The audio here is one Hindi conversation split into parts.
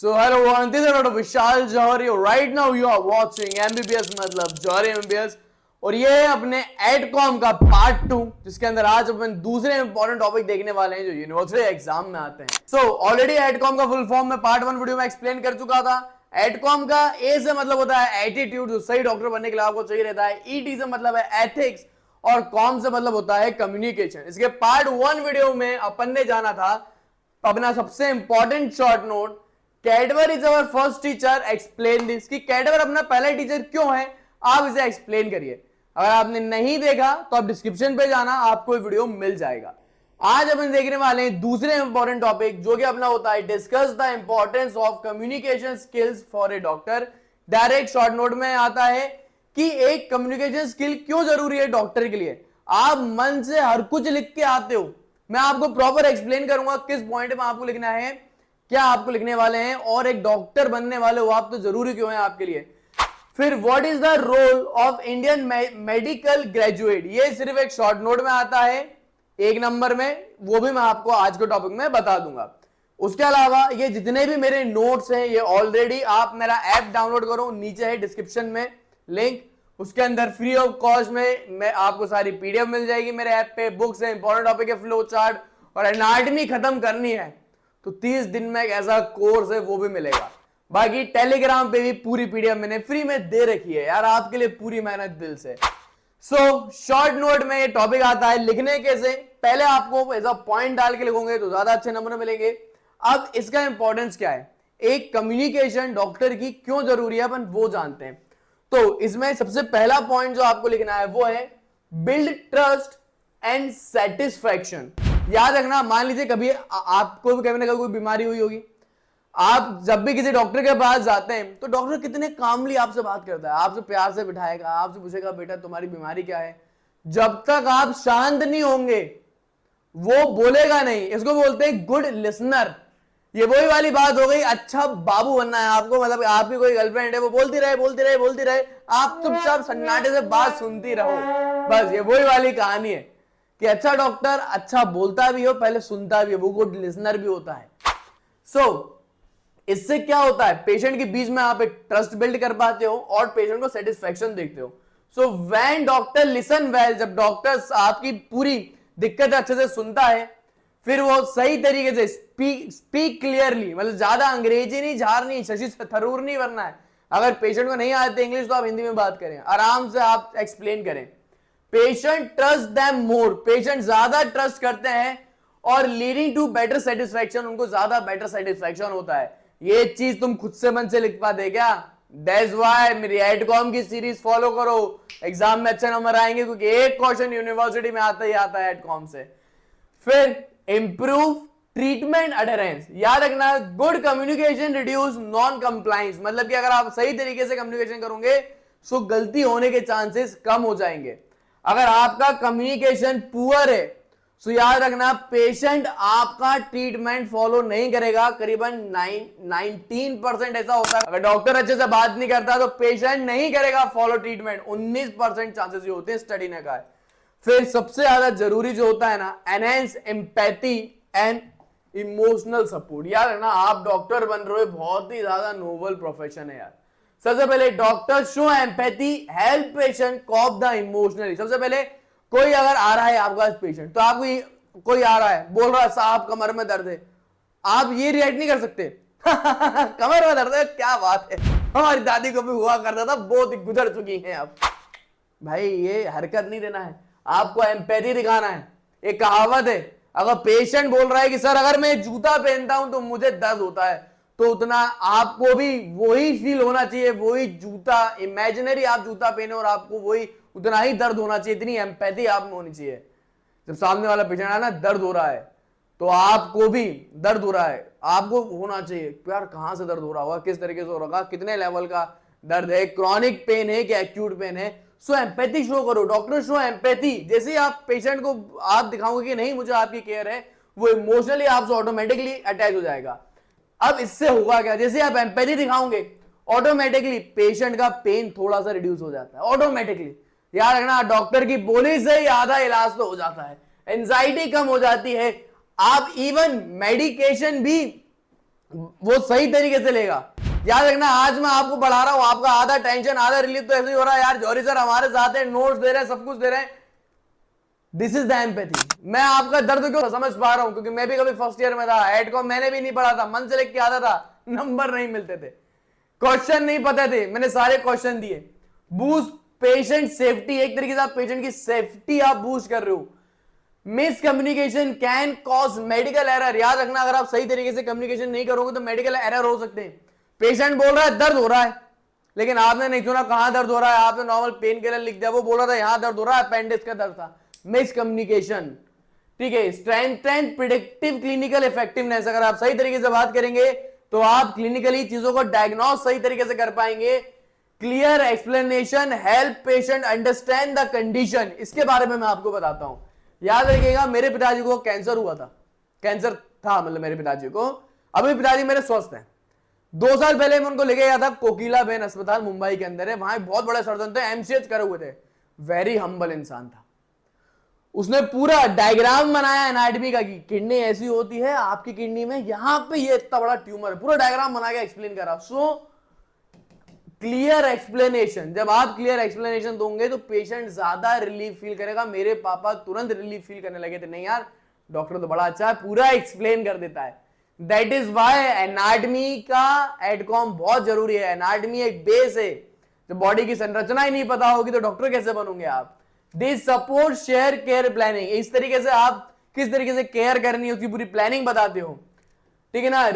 So hello everyone, this is Dr. Vishal Johari. Right now you are watching MBBS मतलब जौहरी MBBS और ये है अपने एडकॉम का पार्ट 2 जिसके अंदर आज अपन दूसरे इंपॉर्टेंट टॉपिक देखने वाले हैं जो यूनिवर्सिटी एग्जाम में आते हैं। So ऑलरेडी एडकॉम का फुल फॉर्म में पार्ट 1 वीडियो में एक्सप्लेन कर चुका था। एडकॉम का ए से मतलब होता है एटीट्यूड, जो सही डॉक्टर बनने के लिए आपको चाहिए रहता है। ईटी से मतलब है एथिक्स और कॉम से मतलब होता है कम्युनिकेशन। इसके पार्ट 1 वीडियो में अपन ने जाना था अपना सबसे important short note, cadaver is our first teacher, explain this, कि कैडवर अपना पहला टीचर क्यों है, आप इसे एक्सप्लेन करिए। अगर आपने नहीं देखा तो आप डिस्क्रिप्शन पे जाना, आपको वीडियो मिल जाएगा। आज अपन देखने वाले हैं दूसरे इंपॉर्टेंट टॉपिक जो कि अपना होता है discuss the importance of communication skills for a doctor. Direct short note में आता है कि एक कम्युनिकेशन स्किल क्यों जरूरी है डॉक्टर के लिए। आप मन से हर कुछ लिख के आते हो, मैं आपको प्रॉपर एक्सप्लेन करूंगा किस पॉइंट में आपको लिखना है, क्या आपको लिखने वाले हैं, और एक डॉक्टर बनने वाले हो आप तो जरूरी क्यों है आपके लिए। फिर what is the role of Indian medical graduate, ये सिर्फ एक शॉर्ट नोट में आता है 1 नंबर में, वो भी मैं आपको आज के टॉपिक में बता दूंगा। उसके अलावा ये जितने भी मेरे नोट्स हैं ये ऑलरेडी आप मेरा ऐप डाउनलोड करो, नीचे है डिस्क्रिप्शन में लिंक, उसके अंदर फ्री ऑफ कॉस्ट में मैं आपको सारी पीडीएफ मिल जाएगी मेरे ऐप पे। बुक्स है, इंपॉर्टेंट टॉपिक है, फ्लो चार्ट और एनाटॉमी खत्म करनी है तो 30 दिन में एक ऐसा कोर्स है वो भी मिलेगा। बाकी टेलीग्राम पे भी पूरी पीडीएफ मैंने फ्री में दे रखी है यार आपके लिए, पूरी मेहनत दिल से। सो शॉर्ट नोट में ये टॉपिक आता है लिखने कैसे। पहले आपको ऐसा पॉइंट डाल के लिखोगे तो ज्यादा अच्छे नंबर मिलेंगे। अब इसका इंपॉर्टेंस क्या है, एक कम्युनिकेशन डॉक्टर की क्यों जरूरी है अपन वो जानते हैं। तो इसमें सबसे पहला पॉइंट जो आपको लिखना है वो है बिल्ड ट्रस्ट एंड सेटिस्फैक्शन। याद रखना, मान लीजिए कभी आपको भी कभी ना कभी कोई बीमारी हुई होगी, आप जब भी किसी डॉक्टर के पास जाते हैं तो डॉक्टर कितने कामली आपसे बात करता है, आपसे प्यार से बिठाएगा, आपसे पूछेगा बेटा तुम्हारी बीमारी क्या है। जब तक आप शांत नहीं होंगे वो बोलेगा नहीं, इसको बोलते हैं गुड लिसनर। ये वही वाली बात हो गई, अच्छा बाबू बनना है आपको, मतलब आपकी कोई गर्लफ्रेंड है वो बोलती रहे, आप चुपचाप सन्नाटे से बात सुनती रहो, बस ये वही वाली कहानी है कि अच्छा डॉक्टर अच्छा बोलता भी हो, पहले सुनता भी हो, वो गुड लिसनर भी होता है। इससे क्या होता है, पेशेंट के बीच में आप एक ट्रस्ट बिल्ड कर पाते हो और पेशेंट को सेटिस्फैक्शन देखते हो। So when doctor listen well, जब डॉक्टर आपकी पूरी दिक्कत अच्छे से सुनता है, फिर वो सही तरीके से स्पीक क्लियरली, मतलब ज्यादा अंग्रेजी नहीं झाड़नी, शशि थरूर नहीं बनना है। अगर पेशेंट को नहीं आती इंग्लिश तो आप हिंदी में बात करें, आराम से आप एक्सप्लेन करें। Patient trust them more, patient ज्यादा ट्रस्ट करते हैं और लीडिंग टू बेटर सेटिस्फैक्शन, उनको ज्यादा बेटर सेटिस्फैक्शन होता है। ये चीज तुम खुद से मन से लिख पाते क्या? दैट्स व्हाई मेरी एडकॉम की सीरीज फॉलो करो, एग्जाम में अच्छे नंबर आएंगे, क्योंकि एक क्वेश्चन यूनिवर्सिटी में आता ही आता है एडकॉम से। फिर इंप्रूव ट्रीटमेंट अडेरेंस, याद रखना good communication reduce non compliance, मतलब कि अगर आप सही तरीके से कम्युनिकेशन करोगे तो गलती होने के चांसेस कम हो जाएंगे। अगर आपका कम्युनिकेशन पुअर है तो याद रखना पेशेंट आपका ट्रीटमेंट फॉलो नहीं करेगा। करीबन 19% ऐसा होता है, अगर डॉक्टर अच्छे से बात नहीं करता तो पेशेंट नहीं करेगा फॉलो ट्रीटमेंट, 19% चांसेस ये होते हैं, स्टडी ने कहा है। फिर सबसे ज्यादा जरूरी जो होता है ना, enhance empathy and emotional support. यार है ना, आप डॉक्टर बन रहे हो, बहुत ही ज्यादा नोबल प्रोफेशन है यार। सबसे पहले doctor show empathy, help patient, cope the emotionally. सबसे पहले कोई अगर आ रहा है आपका पेशेंट, तो आपको कोई आ रहा है बोल रहा है साहब कमर में दर्द है, आप ये रिएक्ट नहीं कर सकते कमर में दर्द है, क्या बात है, हमारी दादी को भी हुआ करता था, बहुत ही गुजर चुकी हैं अब। भाई ये हरकत नहीं देना है, आपको एम्पैथी दिखाना है। एक कहावत है, अगर पेशेंट बोल रहा है कि सर अगर मैं जूता पहनता हूं तो मुझे दर्द होता है, तो उतना आपको भी वही फील होना चाहिए, वही जूता इमेजिनरी आप जूता पहने और आपको वही उतना ही दर्द होना चाहिए, इतनी एम्पैथी आप में होनी चाहिए। जब सामने वाला पेशेंट है ना दर्द हो रहा है तो आपको भी दर्द हो रहा है, आपको होना चाहिए यार कहां से दर्द हो रहा होगा, किस तरीके से हो रहा, कितने लेवल का दर्द है, क्रॉनिक पेन है कि एक्यूट पेन है। सो एम्पैथी शो करो, डॉक्टर शो एम्पैथी। जैसे आप पेशेंट को आप दिखाओगे कि नहीं मुझे आपकी केयर है, वो इमोशनली आपसे ऑटोमेटिकली अटैच हो जाएगा। अब इससे होगा क्या, जैसे आप एम्पैथी दिखाओगे ऑटोमेटिकली पेशेंट का पेन थोड़ा सा रिड्यूस हो जाता है ऑटोमेटिकली। याद रखना डॉक्टर की बोली से ही आधा इलाज तो हो जाता है, एंजाइटी कम हो जाती है, आप इवन मेडिकेशन भी वो सही तरीके से लेगा। याद रखना, आज मैं आपको पढ़ा रहा हूं, आपका आधा टेंशन आधा रिलीफ तो ऐसे ही हो रहा है, यार जौहरी सर हमारे साथ है, नोट्स दे रहे हैं, सब कुछ दे रहे हैं। This is the empathy. मैं आपका दर्द क्यों समझ पा रहा हूं, क्योंकि मैं भी कभी फर्स्ट ईयर में था, एडकॉम मैंने भी नहीं पढ़ा था, मन से लिख के आता था, नंबर नहीं मिलते थे, क्वेश्चन नहीं पता थे, मैंने सारे क्वेश्चन दिए। बूस्ट पेशेंट सेफ्टी, एक तरीके से आप पेशेंट की सेफ्टी आप बूस्ट कर रहे हो। Miss communication can cause medical error, याद रखना अगर आप सही तरीके से कम्युनिकेशन नहीं करोगे तो मेडिकल एरर हो सकते हैं। पेशेंट बोल रहा है दर्द हो रहा है, लेकिन आपने नहीं सुना कहां दर्द हो रहा है, आपने नॉर्मल पेन किलर लिख दिया, वो बोल रहा था यहां दर्द हो रहा है, अपेंडिक्स का दर्द था। Miss communication. ठीक है, स्ट्रेंथ प्रिडिक्टिव क्लिनिकल इफेक्टिवनेस, अगर आप सही तरीके से बात करेंगे तो आप क्लिनिकली चीजों को डायग्नोस सही तरीके से कर पाएंगे। Clear explanation help patient understand the condition, इसके बारे में मैं आपको बताता हूं। याद रखिएगा, मेरे पिताजी को कैंसर हुआ था, कैंसर था मतलब मेरे पिताजी को, अभी पिताजी मेरे स्वस्थ हैं। 2 साल पहले मैं उनको लेके गया था कोकिला बेन अस्पताल, मुंबई के अंदर है, वहां बहुत बड़े सर्जन थे, एमसीएच करे हुए थे, वेरी हम्बल इंसान था। उसने पूरा डायग्राम बनाया एनाटॉमी का कि किडनी ऐसी होती है, आपकी किडनी में यहां पे ये इतना बड़ा ट्यूमर है, पूरा डायग्राम बना के एक्सप्लेन करा। सो क्लियर एक्सप्लेनेशन, जब आप क्लियर एक्सप्लेनेशन दोगे तो पेशेंट ज्यादा रिलीफ फील करेगा। मेरे पापा तुरंत रिलीफ फील करने लगे थे, नहीं यार डॉक्टर तो बड़ा अच्छा है, पूरा एक्सप्लेन कर देता है। दैट इज वाई एनाटॉमी का एडकॉम बहुत जरूरी है। एनाटॉमी एक बेस है, जब बॉडी की संरचना ही नहीं पता होगी तो डॉक्टर कैसे बनोगे आप। This support share care planning, इस तरीके से आप किस तरीके से केयर करनी है उसकी पूरी प्लानिंग बताते हो, ठीक है ना।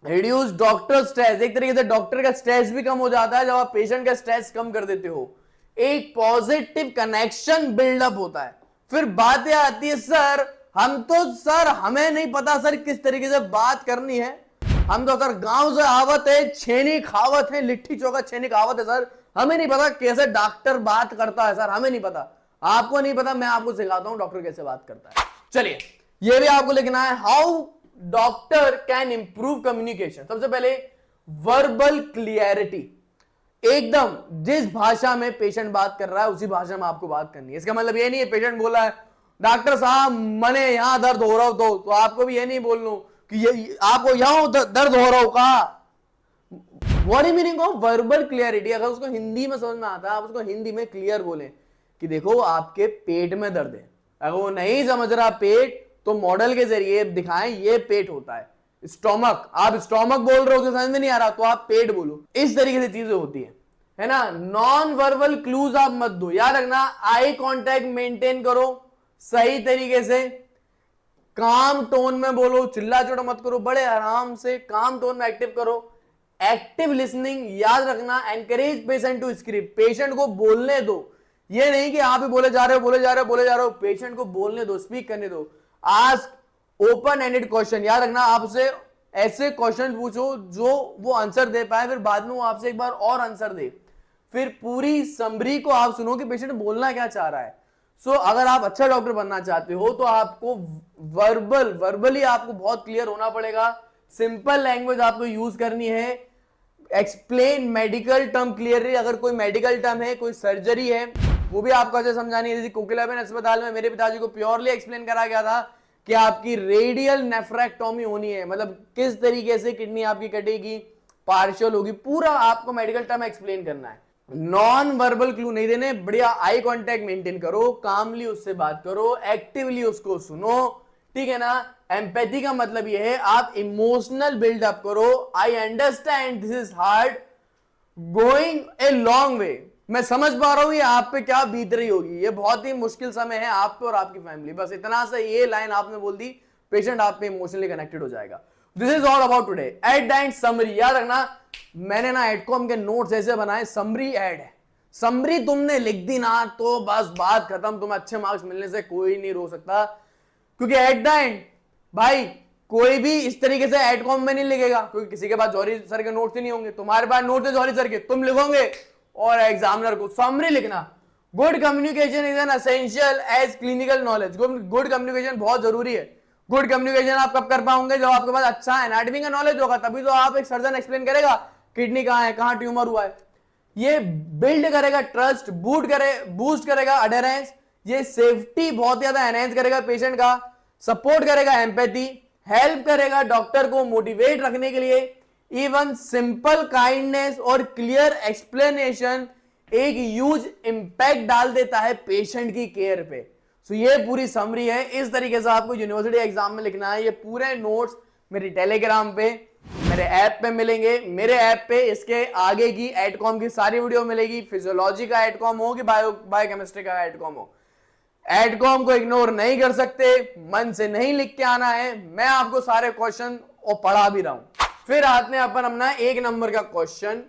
रिड्यूस डॉक्टर स्ट्रेस, एक तरीके से डॉक्टर का स्ट्रेस भी कम हो जाता है जब आप पेशेंट का स्ट्रेस कम कर देते हो। एक पॉजिटिव कनेक्शन बिल्डअप होता है। फिर बातें आती है सर सर हमें नहीं पता सर किस तरीके से बात करनी है, हम तो सर गांव से आवत है, छेनी खावत है, लिट्टी चोखा छेनी खावत है सर, हमें नहीं पता कैसे डॉक्टर बात करता है सर, हमें नहीं पता। आपको नहीं पता, मैं आपको सिखाता हूं डॉक्टर कैसे बात करता है। चलिए ये भी आपको लिखना है, how doctor can improve communication. सबसे पहले वर्बल क्लियरिटी, एकदम जिस भाषा में पेशेंट बात कर रहा है उसी भाषा में आपको बात करनी है। इसका मतलब ये नहीं है पेशेंट बोला है डॉक्टर साहब मने यहां दर्द हो रहा हो तो आपको भी ये नहीं बोलना कि ये आपको यहां दर्द हो रहा हो का। What is meaning of verbal clarity, अगर उसको हिंदी में समझ में आता है आप उसको हिंदी में क्लियर बोले कि देखो आपके पेट में दर्द है। अगर वो नहीं समझ रहा पेट तो मॉडल के जरिए दिखाएं ये पेट होता है। स्टोमक, आप स्टोमक बोल रहे हो तो समझ में नहीं आ रहा तो आप पेट बोलो, इस तरीके से चीजें होती है ना। नॉन वर्बल क्लूज आप मत दो, याद रखना आई कांटेक्ट मेंटेन करो सही तरीके से, काम टोन में बोलो, चिल्ला चोट मत करो, बड़े आराम से काम टोन में एक्टिव करो। एक्टिव लिसनिंग, याद रखना encourage patient to script, patient को बोलने दो, ये नहीं कि आप ही बोले जा रहे हो, पेशेंट को बोलने दो, स्पीक करने दो। आस्क ओपन एंडेड क्वेश्चन, याद रखना आपसे ऐसे क्वेश्चन पूछो जो वो आंसर दे पाए, फिर बाद में वो आपसे एक बार और आंसर दे, फिर पूरी समरी को आप सुनो कि पेशेंट बोलना क्या चाह रहा है। सो अगर आप अच्छा डॉक्टर बनना चाहते हो तो आपको वर्बली आपको बहुत क्लियर होना पड़ेगा, सिंपल लैंग्वेज आपको यूज करनी है, एक्सप्लेन मेडिकल टर्म क्लियरली, अगर कोई मेडिकल टर्म है, कोई सर्जरी है वो भी आपको अच्छे समझानी है। जैसे कोकिलाबेन अस्पताल में मेरे पिताजी को प्योरली एक्सप्लेन करा गया था कि आपकी रेडियल नेफ्रेक्टोमी होनी है, मतलब किस तरीके से किडनी आपकी कटेगी, पार्शियल होगी, पूरा आपको मेडिकल टर्म एक्सप्लेन करना है। नॉन वर्बल क्लू नहीं देने, बढ़िया आई कांटेक्ट मेंटेन करो, कामली उससे बात करो, एक्टिवली उसको सुनो, ठीक है ना। एम्पैथी का मतलब यह है आप इमोशनल बिल्डअप करो, I understand this is hard going a long way, मैं समझ पा रहा हूं ये आप पे क्या बीत रही होगी, ये बहुत ही मुश्किल समय है आप पे और आपकी फैमिली, बस इतना से ये लाइन आपने बोल दी, पेशेंट आप पे इमोशनली कनेक्टेड हो जाएगा। This is all about today. At the end summary, याद रखना मैंने ना एडकॉम के नोट्स ऐसे बनाए, समरी ऐड है, समरी तुमने लिख दी ना तो बस बात खत्म, तुम्हें अच्छे मार्क्स मिलने से कोई नहीं रोक सकता, क्योंकि एट द एंड भाई कोई भी इस तरीके से एडकॉम में नहीं लिखेगा, क्योंकि किसी के पास जौहरी सर के नोट्स ही नहीं होंगे, तुम्हारे पास नोट्स है जौहरी सर के, तुम लिखोगे और एग्जामिनर को समरी लिखना। Good communication is an essential as clinical knowledge, good communication बहुत जरूरी है। गुड कम्युनिकेशन आप कब कर पाओगे, जब आपके पास अच्छा एनाटॉमी का नॉलेज होगा, तभी तो आप एक सर्जन एक्सप्लेन करेगा किडनी कहां है, कहां ट्यूमर हुआ है, ये बिल्ड करेगा ट्रस्ट, बूस्ट करेगा अडेरेंस, ये सेफ्टी बहुत ज्यादा एनहेंस करेगा पेशेंट का, सपोर्ट करेगा एम्पैथी, हेल्प करेगा डॉक्टर को मोटिवेट रखने के लिए। इवन सिंपल काइंडनेस और क्लियर एक्सप्लेनेशन एक ह्यूज इंपैक्ट डाल देता है पेशेंट की केयर पे। सो ये पूरी समरी है, इस तरीके से आपको यूनिवर्सिटी एग्जाम में लिखना है। ये पूरे नोट्स मेरी टेलीग्राम पे, मेरे ऐप पे मिलेंगे। मेरे ऐप पे इसके आगे की एडकॉम की सारी वीडियो मिलेगी, फिजियोलॉजी का एडकॉम हो कि बायोकेमिस्ट्री का एडकॉम हो। एडकॉम को इग्नोर नहीं कर सकते, मन से नहीं लिख के आना है। मैं आपको सारे क्वेश्चन और पढ़ा भी रहा हूं। फिर आते हैं अपन अपना 1 नंबर का question,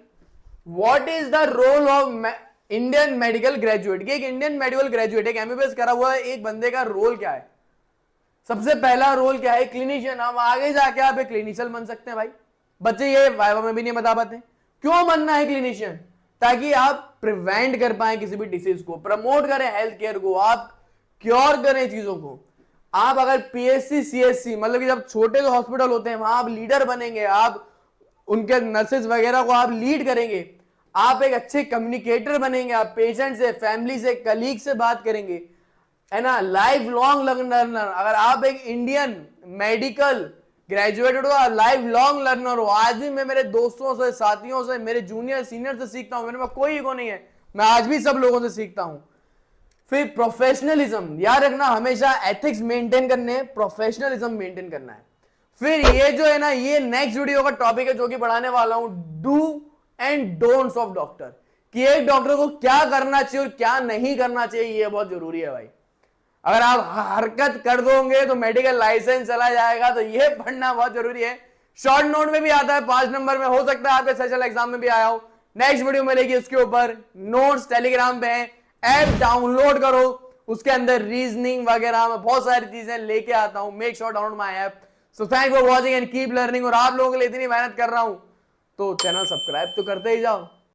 what is the role of Indian medical graduate. एक इंडियन मेडिकल ग्रेजुएट, एक एमबीबीएस करा हुआ है, एक बंदे का रोल क्या है। सबसे पहला रोल क्या है, क्लिनिशियन। हम आगे जाके आप एक क्लिनिशियन बन सकते हैं भाई। बच्चे ये वाइवा में भी नहीं बता पाते क्यों बनना है क्लिनिशियन, ताकि आप प्रिवेंट कर पाए किसी भी डिसीज को, प्रमोट करें हेल्थ केयर को, आप क्योर करें चीजों को। आप अगर पीएससी सीएससी मतलब कि जब छोटे जो हॉस्पिटल होते हैं वहां आप लीडर बनेंगे, आप उनके नर्सेज वगैरह को आप लीड करेंगे, आप एक अच्छे कम्युनिकेटर बनेंगे, आप पेशेंट से, फैमिली से, कलीग से बात करेंगे, है ना, लाइफ लॉन्ग लर्नर। अगर आप एक इंडियन मेडिकल ग्रेजुएटेड हो, लाइफ लॉन्ग लर्नर हो। आज भी मैं मेरे दोस्तों से, साथियों से, मेरे जूनियर सीनियर से सीखता हूं, मेरे में कोई ईगो नहीं है, मैं आज भी सब लोगों से सीखता हूं। फिर प्रोफेशनलिज्म, याद रखना, हमेशा एथिक्स मेंटेन करने हैं, प्रोफेशनलिज्म मेंटेन करना है। फिर ये जो है ना, ये नेक्स्ट वीडियो का टॉपिक है जो कि पढ़ाने वाला हूं, do and don'ts of doctor, कि एक डॉक्टर को क्या करना चाहिए और क्या नहीं करना चाहिए, ये बहुत जरूरी है भाई। अगर आप हरकत कर दोगे तो मेडिकल लाइसेंस चला जाएगा, तो ये पढ़ना बहुत जरूरी है। शॉर्ट नोट में भी आता है 5 नंबर में, हो सकता है आपके सेशनल एग्जाम में भी आया हो। नेक्स्ट वीडियो मिलेगी उसके ऊपर, नोट्स टेलीग्राम पे है, ऐप डाउनलोड करो, उसके अंदर रीजनिंग वगैरह में बहुत सारी चीजें लेके आता हूं। Make sure download my app. So thank for watching and keep learning. और आप लोगों के लिए इतनी मेहनत कर रहा हूं तो चैनल सब्सक्राइब तो करते ही जाओ।